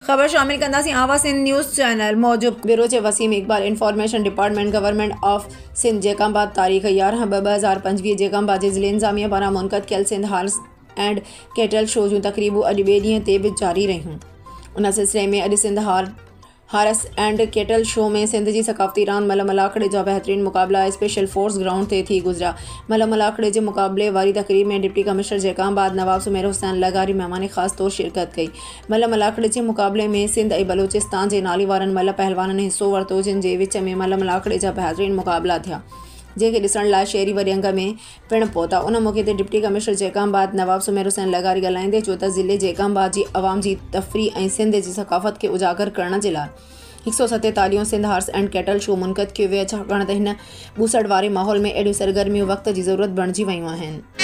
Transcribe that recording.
ख़बर शामिल कंदासीं आवा सिंध न्यूज़ चैनल मौजूद ब्यूरो चे Waseem Iqbal information department government of Sindh Jacobabad तारीख़ 11/2/2025 जैकाबाद जे ज़िले इंतज़ामिया पारां मुनक़द कयल Sindh horse and cattle show जूं तक़रीबूं अॼु ॿिए ॾींहं ते बि जारी रहियूं। उन सिलसिले में अॼु सिंध हारस एंड कैटल शो में सिंध जी सकाफ़ती रांदि मल मलाखड़े जा बहितरीन मुक़ाबला स्पेशल फोर्स ग्राउंड ते थी गुज़रिया। मल मलाखड़े जे मुक़ाबले वारी तक़रीब में डिप्टी कमिश्नर जैकाबाद नवाब सुमेर हुसैन लगारी मेहमान ख़ास तौर शिरकत कई। मल मलाखड़े जे मुक़ाबले में सिंध ऐं बलोचिस्तान जे नाली वारनि मल पहलवाननि हिसो वरितो, जिन जे विच में मल मलाखड़े जा बहितरीन मुक़ाबला थिया, जंहिंखे ॾिसण लाइ शहरी वरियंग में पिणु पहुता। उन मौक़े ते डिप्टी कमिश्नर जैकाबाद नवाब सुमेर हुसैन लगारी ॻाल्हाईंदे चयो त ज़िले जैकाबाद जी अवाम जी तफ़री ऐं सिंध जी सकाफ़त खे उजागर करण जे लाइ 147 सिंध हार्स एंड कैटल शो मुनक़द कयो वियो, छाकाणि त हिन ॿूसड़ वारे माहौल में अहिड़ियूं सरगर्मियूं वक़्त जी ज़रूरत बणिजी वियूं आहिनि।